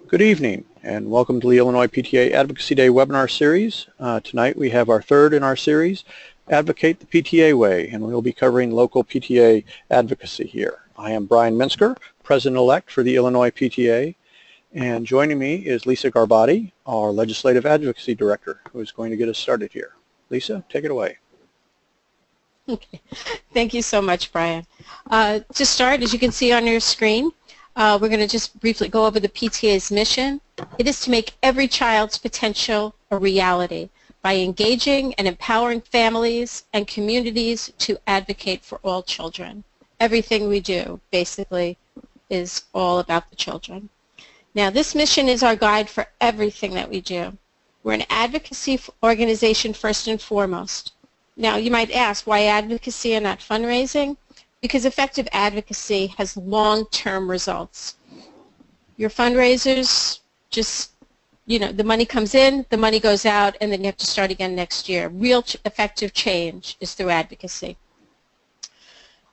Good evening and welcome to the Illinois PTA Advocacy Day webinar series. Tonight we have our third in our series, Advocate the PTA Way, and we'll be covering local PTA advocacy here. I am Brian Minsker, President-elect for the Illinois PTA, and joining me is Lisa Garbati, our Legislative Advocacy Director, who is going to get us started here. Lisa, take it away. Okay. Thank you so much, Brian. To start, as you can see on your screen, we're going to just briefly go over the PTA's mission. It is to make every child's potential a reality by engaging and empowering families and communities to advocate for all children. Everything we do, basically, is all about the children. Now, this mission is our guide for everything that we do. We're an advocacy organization first and foremost. Now, you might ask, why advocacy and not fundraising? Because effective advocacy has long-term results. Your fundraisers just, the money comes in, the money goes out, and then you have to start again next year. Real effective change is through advocacy.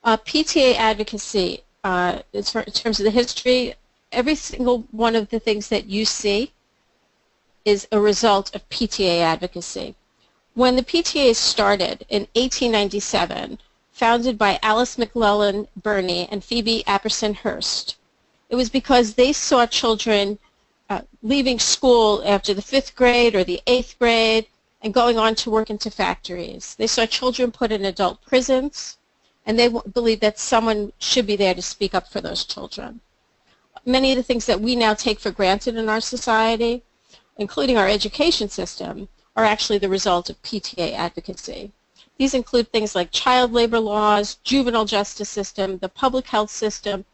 PTA advocacy, in terms of the history, every single one of the things that you see is a result of PTA advocacy. When the PTA started in 1897, founded by Alice McClellan Burney and Phoebe Apperson Hearst, it was because they saw children leaving school after the 5th grade or the 8th grade and going on to work into factories. They saw children put in adult prisons, and they believed that someone should be there to speak up for those children. Many of the things that we now take for granted in our society, including our education system, are actually the result of PTA advocacy. These include things like child labor laws, juvenile justice system, the public health system,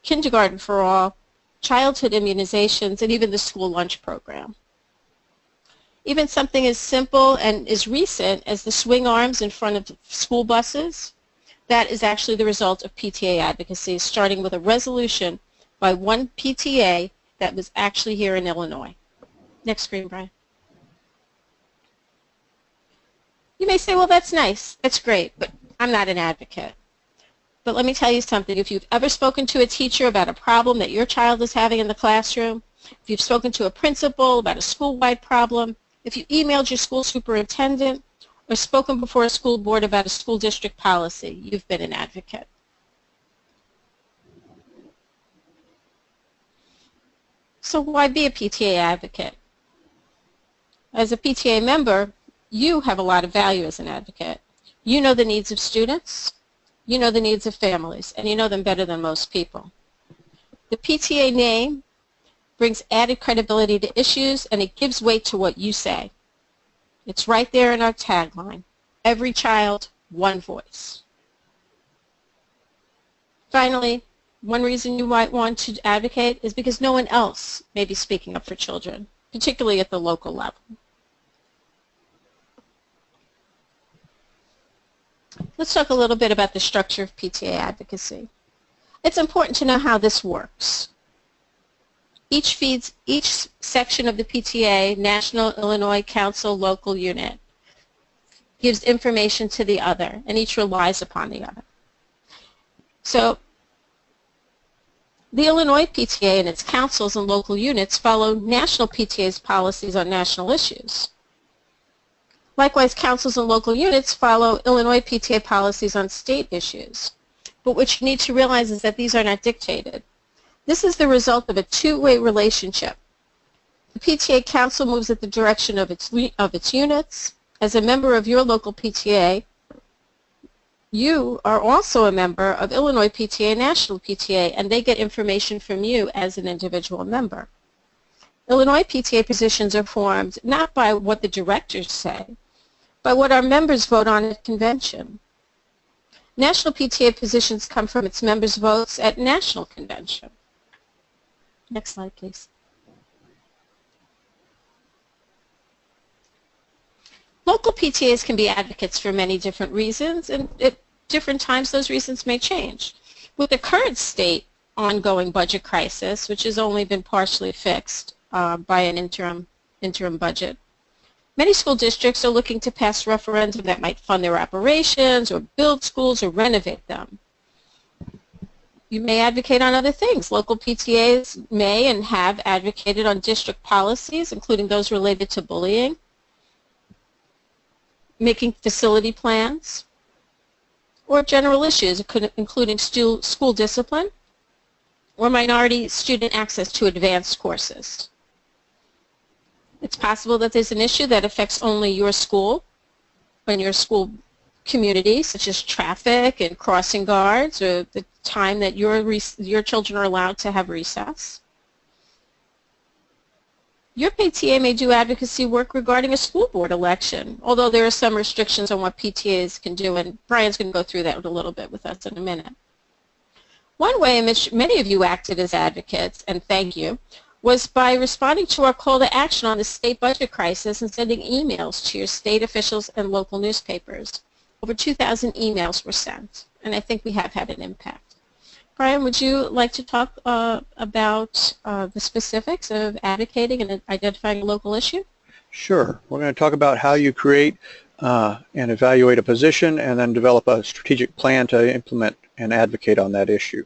kindergarten for all, childhood immunizations, and even the school lunch program. Even something as simple and as recent as the swing arms in front of school buses, that is actually the result of PTA advocacy, starting with a resolution by one PTA that was actually here in Illinois. Next screen, Brian. You may say, well, that's nice, that's great, but I'm not an advocate. But let me tell you something. If you've ever spoken to a teacher about a problem that your child is having in the classroom, if you've spoken to a principal about a school-wide problem, if you emailed your school superintendent, or spoken before a school board about a school district policy, you've been an advocate. So why be a PTA advocate? As a PTA member, you have a lot of value as an advocate. You know the needs of students, you know the needs of families, and you know them better than most people. The PTA name brings added credibility to issues, and it gives weight to what you say. It's right there in our tagline, every child, one voice. Finally, one reason you might want to advocate is because no one else may be speaking up for children, particularly at the local level. Let's talk a little bit about the structure of PTA advocacy. It's important to know how this works. Each section of the PTA, National Illinois Council Local Unit, gives information to the other, and each relies upon the other. So the Illinois PTA and its councils and local units follow national PTA's policies on national issues. Likewise, councils and local units follow Illinois PTA policies on state issues. But what you need to realize is that these are not dictated. This is the result of a two-way relationship. The PTA council moves at the direction of its units. As a member of your local PTA, you are also a member of Illinois PTA and National PTA, and they get information from you as an individual member. Illinois PTA positions are formed not by what the directors say, by what our members vote on at convention. National PTA positions come from its members' votes at national convention. Next slide, please. Local PTAs can be advocates for many different reasons, and at different times those reasons may change. With the current state ongoing budget crisis, which has only been partially fixed by an interim budget, many school districts are looking to pass referenda that might fund their operations or build schools or renovate them. You may advocate on other things. Local PTAs may and have advocated on district policies, including those related to bullying, making facility plans, or general issues, including school discipline or minority student access to advanced courses. It's possible that there's an issue that affects only your school and your school community, such as traffic and crossing guards, or the time that your children are allowed to have recess. Your PTA may do advocacy work regarding a school board election, although there are some restrictions on what PTAs can do, and Brian's going to go through that a little bit with us in a minute. One way in which many of you acted as advocates, and thank you, was by responding to our call to action on the state budget crisis and sending emails to your state officials and local newspapers. Over 2,000 emails were sent, and I think we have had an impact. Brian, would you like to talk about the specifics of advocating and identifying a local issue? Sure. We're going to talk about how you create and evaluate a position and then develop a strategic plan to implement and advocate on that issue.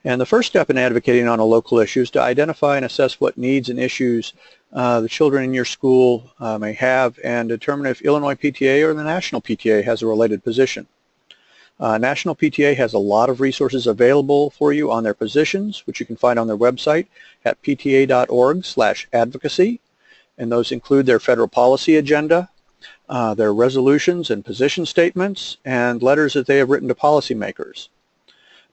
And the first step in advocating on a local issue is to identify and assess what needs and issues the children in your school may have and determine if Illinois PTA or the National PTA has a related position. National PTA has a lot of resources available for you on their positions, which you can find on their website at pta.org/advocacy. And those include their federal policy agenda, their resolutions and position statements, and letters that they have written to policymakers.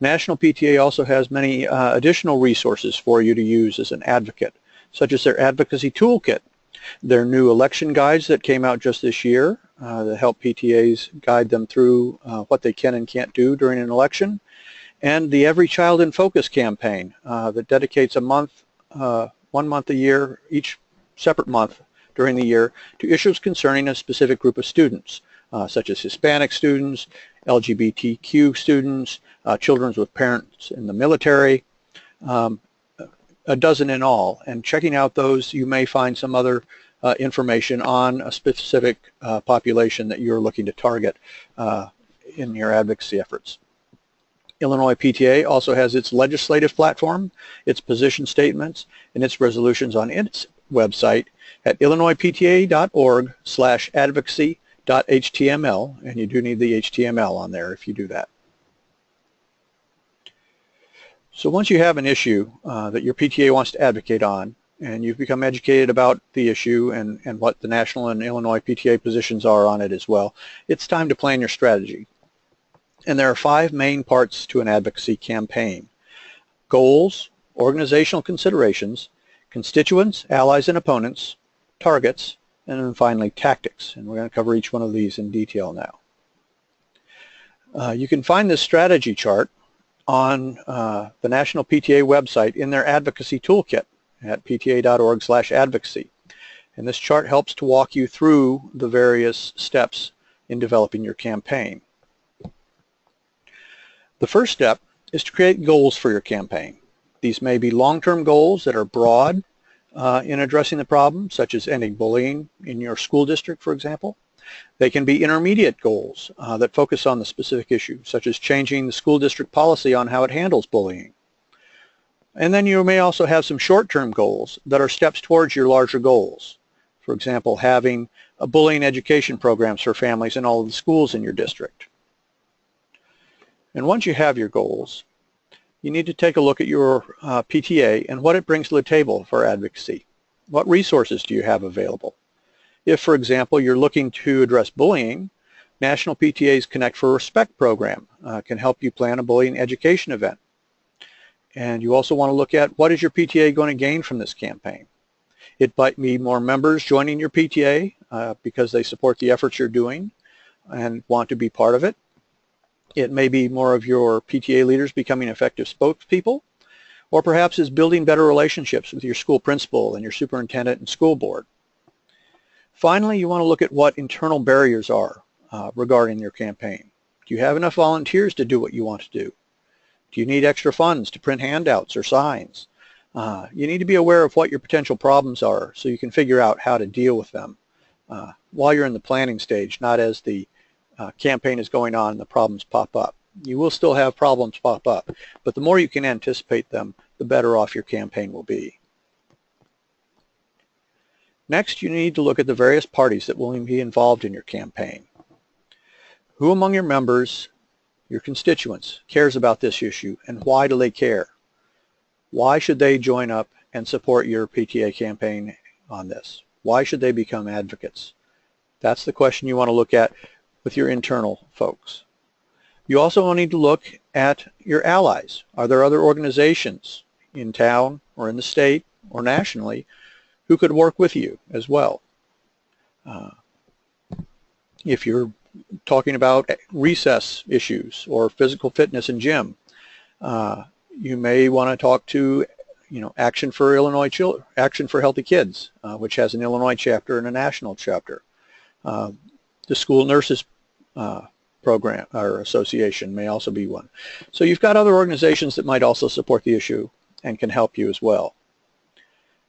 National PTA also has many additional resources for you to use as an advocate, such as their Advocacy Toolkit, their new election guides that came out just this year that help PTAs guide them through what they can and can't do during an election, and the Every Child in Focus campaign that dedicates a month, 1 month a year, each separate month during the year, to issues concerning a specific group of students, such as Hispanic students, LGBTQ students, children with parents in the military, a dozen in all. And checking out those, you may find some other information on a specific population that you're looking to target in your advocacy efforts. Illinois PTA also has its legislative platform, its position statements, and its resolutions on its website at illinoispta.org/advocacy.html, and you do need the HTML on there if you do that. So once you have an issue that your PTA wants to advocate on, and you've become educated about the issue and what the national and Illinois PTA positions are on it as well, it's time to plan your strategy. And there are 5 main parts to an advocacy campaign: goals, organizational considerations, constituents, allies and opponents, targets, and then finally tactics. And we're going to cover each one of these in detail now. You can find this strategy chart on the National PTA website in their Advocacy Toolkit at pta.org/advocacy. And this chart helps to walk you through the various steps in developing your campaign. The first step is to create goals for your campaign. These may be long-term goals that are broad in addressing the problem, such as ending bullying in your school district, for example. They can be intermediate goals that focus on the specific issue, such as changing the school district policy on how it handles bullying. And then you may also have some short-term goals that are steps towards your larger goals. For example, having bullying education programs for families in all of the schools in your district. And once you have your goals, you need to take a look at your PTA and what it brings to the table for advocacy. What resources do you have available? If, for example, you're looking to address bullying, National PTA's Connect for Respect program can help you plan a bullying education event. And you also want to look at what is your PTA going to gain from this campaign. It might be more members joining your PTA because they support the efforts you're doing and want to be part of it. It may be more of your PTA leaders becoming effective spokespeople, or perhaps it's building better relationships with your school principal and your superintendent and school board. Finally, you want to look at what internal barriers are regarding your campaign. Do you have enough volunteers to do what you want to do? Do you need extra funds to print handouts or signs? You need to be aware of what your potential problems are so you can figure out how to deal with them while you're in the planning stage, not as the campaign is going on and the problems pop up. You will still have problems pop up, but the more you can anticipate them, the better off your campaign will be. Next, you need to look at the various parties that will be involved in your campaign. Who among your members, your constituents, cares about this issue, and why do they care? Why should they join up and support your PTA campaign on this? Why should they become advocates? That's the question you want to look at with your internal folks. You also need to look at your allies. Are there other organizations in town or in the state or nationally who could work with you as well? If you're talking about recess issues or physical fitness in gym, you may want to talk to, Action for Healthy Kids, which has an Illinois chapter and a national chapter. The School Nurses Program or Association may also be one. So you've got other organizations that might also support the issue and can help you as well.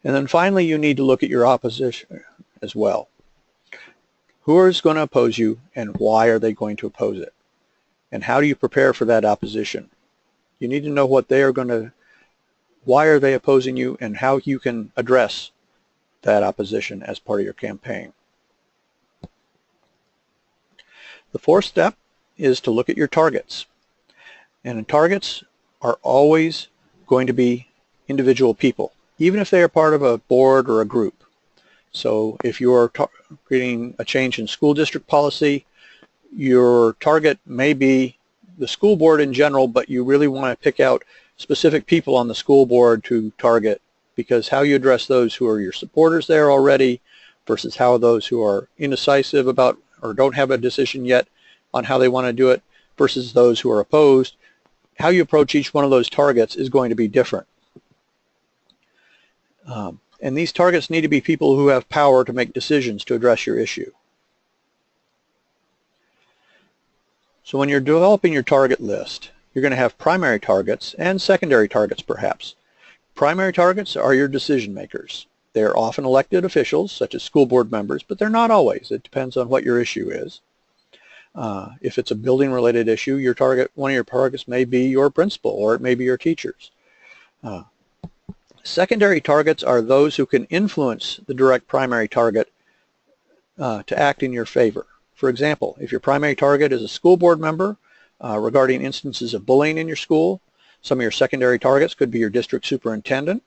And then finally, you need to look at your opposition as well. Who is going to oppose you and why are they going to oppose it? And how do you prepare for that opposition? You need to know what they are going to, why are they opposing you, and how you can address that opposition as part of your campaign. The fourth step is to look at your targets. And targets are always going to be individual people, even if they are part of a board or a group. So if you are creating a change in school district policy, your target may be the school board in general, but you really want to pick out specific people on the school board to target, because how you address those who are your supporters there already versus how those who are indecisive about or don't have a decision yet on how they want to do it versus those who are opposed, how you approach each one of those targets is going to be different. And these targets need to be people who have power to make decisions to address your issue. So when you're developing your target list, you're going to have primary targets and secondary targets perhaps. Primary targets are your decision makers. They're often elected officials, such as school board members, but they're not always. It depends on what your issue is. If it's a building-related issue, one of your targets may be your principal, or it may be your teachers. Secondary targets are those who can influence the direct primary target to act in your favor. For example, if your primary target is a school board member regarding instances of bullying in your school, some of your secondary targets could be your district superintendent,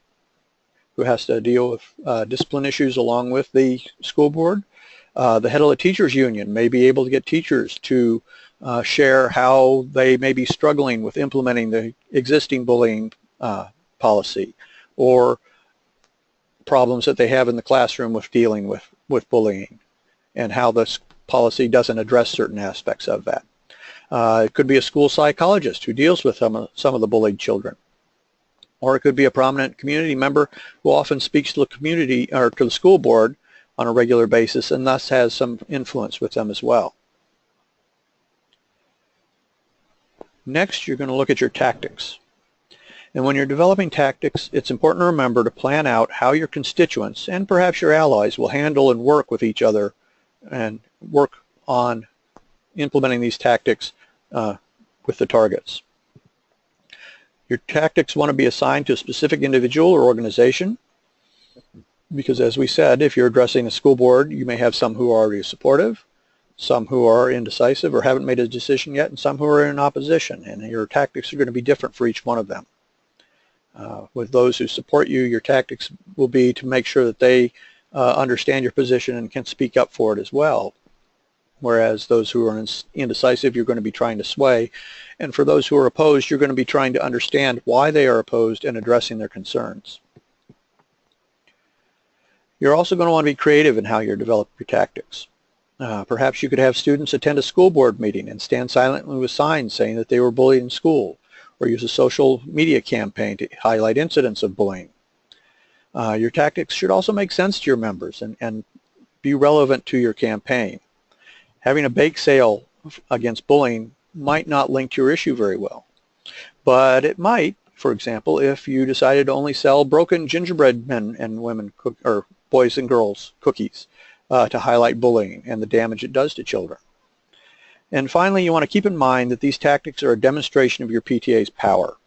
who has to deal with discipline issues along with the school board. The head of the teachers union may be able to get teachers to share how they may be struggling with implementing the existing bullying policy, or problems that they have in the classroom with dealing with bullying, and how this policy doesn't address certain aspects of that. It could be a school psychologist who deals with some of the bullied children. Or it could be a prominent community member who often speaks to the community or to the school board on a regular basis and thus has some influence with them as well. Next, you're going to look at your tactics. And when you're developing tactics, it's important to remember to plan out how your constituents and perhaps your allies will handle and work with each other and work on implementing these tactics with the targets. Your tactics want to be assigned to a specific individual or organization, because as we said, if you're addressing a school board, you may have some who are already supportive, some who are indecisive or haven't made a decision yet, and some who are in opposition, and your tactics are going to be different for each one of them. With those who support you, your tactics will be to make sure that they understand your position and can speak up for it as well. Whereas those who are indecisive, you're going to be trying to sway. And for those who are opposed, you're going to be trying to understand why they are opposed and addressing their concerns. You're also going to want to be creative in how you develop your tactics. Perhaps you could have students attend a school board meeting and stand silently with signs saying that they were bullied in school, or use a social media campaign to highlight incidents of bullying. Your tactics should also make sense to your members and be relevant to your campaign. Having a bake sale against bullying might not link to your issue very well, but it might, for example, if you decided to only sell broken gingerbread men and women, or boys and girls cookies to highlight bullying and the damage it does to children. And finally, you want to keep in mind that these tactics are a demonstration of your PTA's power.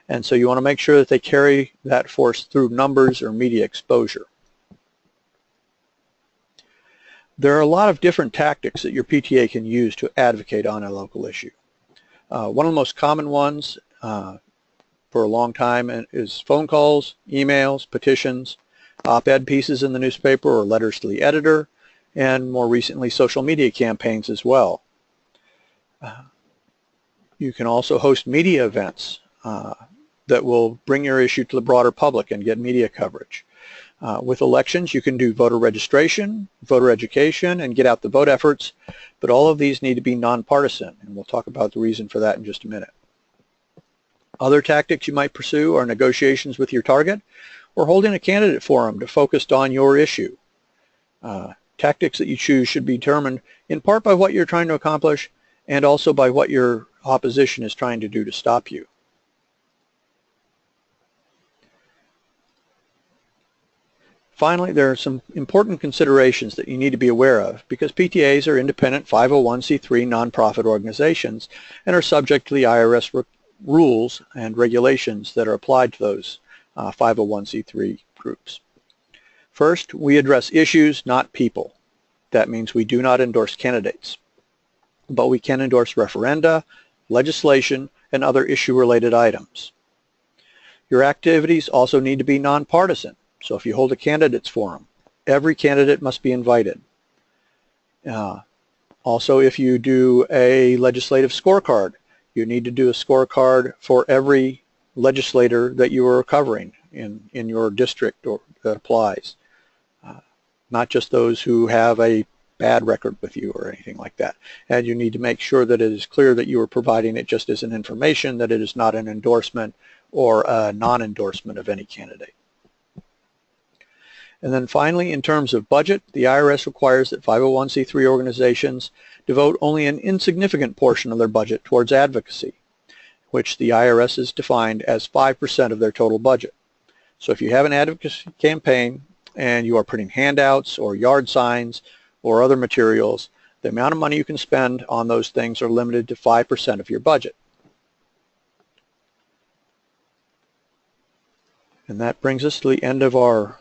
And so you want to make sure that they carry that force through numbers or media exposure. There are a lot of different tactics that your PTA can use to advocate on a local issue. One of the most common ones for a long time is phone calls, emails, petitions, op-ed pieces in the newspaper or letters to the editor, and more recently social media campaigns as well. You can also host media events that will bring your issue to the broader public and get media coverage. With elections, you can do voter registration, voter education, and get out the vote efforts, but all of these need to be nonpartisan, and we'll talk about the reason for that in just a minute. Other tactics you might pursue are negotiations with your target or holding a candidate forum to focus on your issue. Tactics that you choose should be determined in part by what you're trying to accomplish and also by what your opposition is trying to do to stop you. Finally, there are some important considerations that you need to be aware of because PTAs are independent 501c3 nonprofit organizations and are subject to the IRS rules and regulations that are applied to those 501c3 groups. First, we address issues, not people. That means we do not endorse candidates, but we can endorse referenda, legislation, and other issue-related items. Your activities also need to be nonpartisan. So if you hold a candidates forum, every candidate must be invited. Also, if you do a legislative scorecard, you need to do a scorecard for every legislator that you are covering in your district or that applies. Not just those who have a bad record with you or anything like that. And you need to make sure that it is clear that you are providing it just as an information, that it is not an endorsement or a non-endorsement of any candidate. And then finally, in terms of budget, the IRS requires that 501c3 organizations devote only an insignificant portion of their budget towards advocacy, which the IRS has defined as 5% of their total budget. So if you have an advocacy campaign and you are printing handouts or yard signs or other materials, the amount of money you can spend on those things are limited to 5% of your budget. And that brings us to the end of our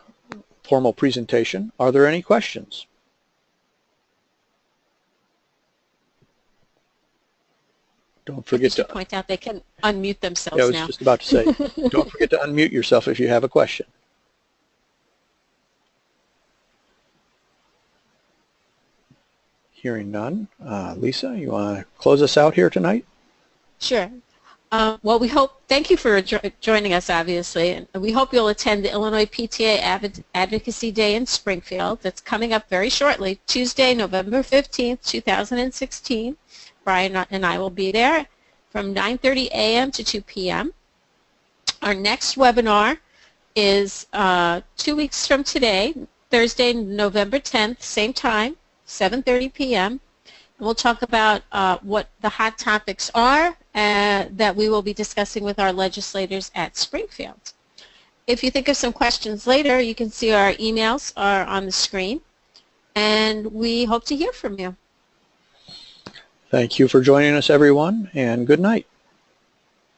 formal presentation. Are there any questions? Don't forget to point out they can unmute themselves now. I was now. just about to say, don't forget to unmute yourself if you have a question. Hearing none. Lisa, you want to close us out here tonight? Sure. Well, thank you for joining us, obviously, and we hope you'll attend the Illinois PTA Advocacy Day in Springfield. That's coming up very shortly, Tuesday, November 15th, 2016. Brian and I will be there from 9:30 a.m. to 2 p.m. Our next webinar is 2 weeks from today, Thursday, November 10th, same time, 7:30 p.m. And we'll talk about what the hot topics are that we will be discussing with our legislators at Springfield. If you think of some questions later, you can see our emails are on the screen, and we hope to hear from you. Thank you for joining us, everyone, and good night.